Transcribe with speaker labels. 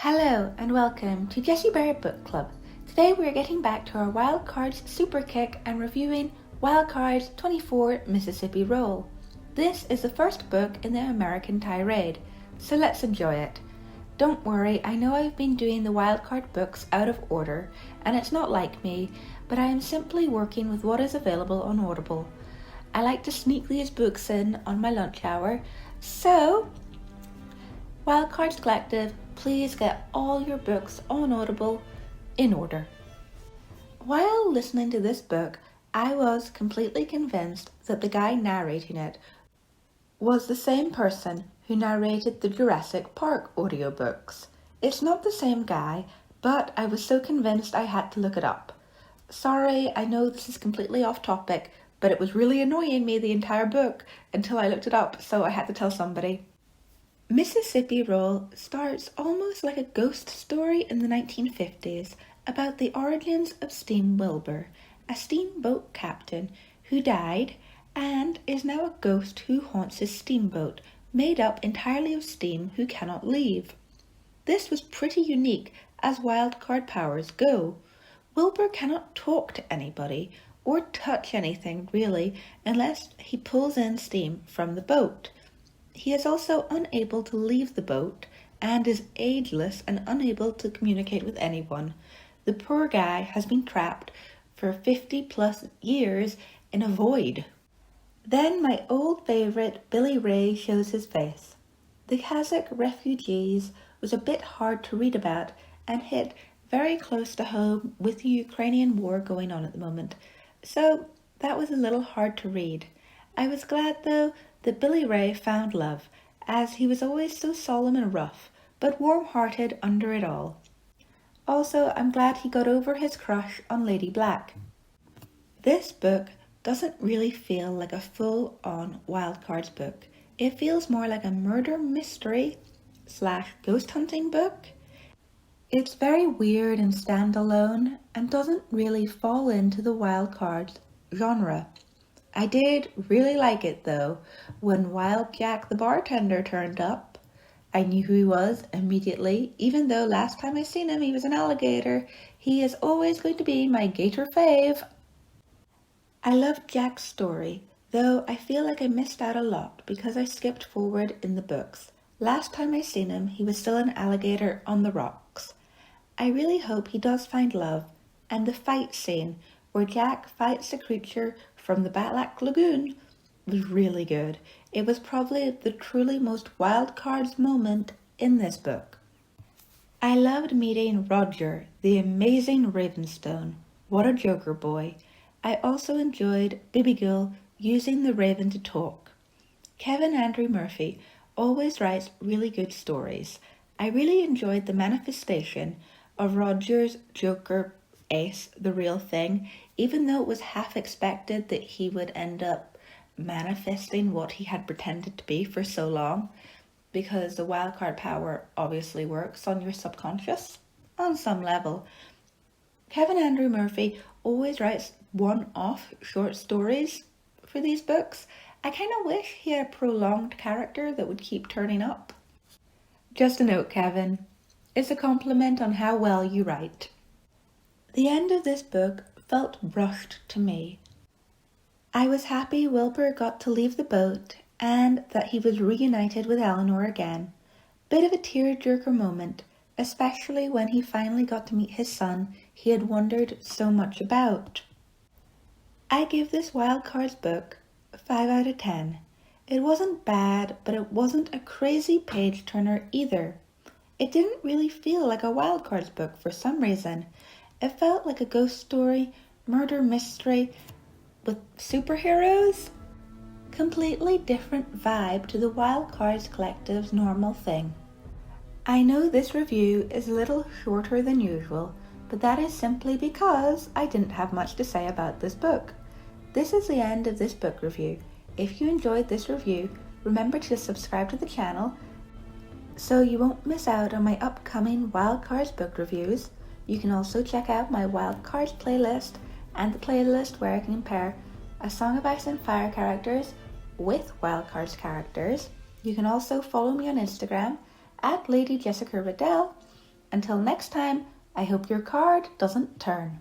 Speaker 1: Hello and welcome to Jessie Book Club. Today we are getting back to our Wild Cards Super Kick and reviewing Wild Cards 24 Mississippi Roll. This is the first book in the American Tirad, so let's enjoy it. Don't worry, I know I've been doing the Wild Card books out of order, and it's not like me, but I am simply working with what is available on Audible. I like to sneak these books in on my lunch hour, so Wild Cards Collective, please get all your books on Audible in order. While listening to this book, I was completely convinced that the guy narrating it was the same person who narrated the Jurassic Park audiobooks. It's not the same guy, but I was so convinced I had to look it up. Sorry, I know this is completely off topic, but it was really annoying me the entire book until I looked it up, so I had to tell somebody. Mississippi Roll starts almost like a ghost story in the 1950s about the origins of Steam Wilbur, a steamboat captain who died and is now a ghost who haunts his steamboat, made up entirely of steam who cannot leave. This was pretty unique as wildcard powers go. Wilbur cannot talk to anybody or touch anything really unless he pulls in steam from the boat. He is also unable to leave the boat and is ageless and unable to communicate with anyone. The poor guy has been trapped for 50 plus years in a void. Then my old favourite Billy Ray shows his face. The Kazakh refugees was a bit hard to read about and hit very close to home with the Ukrainian war going on at the moment, so that was a little hard to read. I was glad though that Billy Ray found love, as he was always so solemn and rough, but warm-hearted under it all. Also, I'm glad he got over his crush on Lady Black. This book doesn't really feel like a full-on Wild Cards book. It feels more like a murder mystery / ghost hunting book. It's very weird and standalone and doesn't really fall into the Wild Cards genre. I did really like it though, when Wild Jack the bartender turned up. I knew who he was immediately, even though last time I seen him he was an alligator. He is always going to be my gator fave. I loved Jack's story, though I feel like I missed out a lot because I skipped forward in the books. Last time I seen him, he was still an alligator on the rocks. I really hope he does find love, and the fight scene where Jack fights the creature from the Batlak Lagoon was really good. It was probably the truly most Wild Cards moment in this book. I loved meeting Roger, the amazing Ravenstone. What a joker boy. I also enjoyed Bibigul using the raven to talk. Kevin Andrew Murphy always writes really good stories. I really enjoyed the manifestation of Roger's Joker ace, the real thing, even though it was half expected that he would end up manifesting what he had pretended to be for so long, because the wildcard power obviously works on your subconscious on some level. Kevin Andrew Murphy always writes one-off short stories for these books. I kind of wish he had a prolonged character that would keep turning up. Just a note, Kevin. It's a compliment on how well you write. The end of this book felt rushed to me. I was happy Wilbur got to leave the boat and that he was reunited with Eleanor again. Bit of a tearjerker moment, especially when he finally got to meet his son he had wondered so much about. I give this Wild Cards book 5 out of 10. It wasn't bad, but it wasn't a crazy page turner either. It didn't really feel like a Wild Cards book for some reason. It felt like a ghost story, murder mystery with superheroes. Completely different vibe to the Wild Cards Collective's normal thing. I know this review is a little shorter than usual, but that is simply because I didn't have much to say about this book. This is the end of this book review. If you enjoyed this review, remember to subscribe to the channel so you won't miss out on my upcoming Wild Cards book reviews. You can also check out my Wild Cards playlist and the playlist where I can compare A Song of Ice and Fire characters with Wild Cards characters. You can also follow me on Instagram at Lady Jessica Riddell Until next time, I hope your card doesn't turn.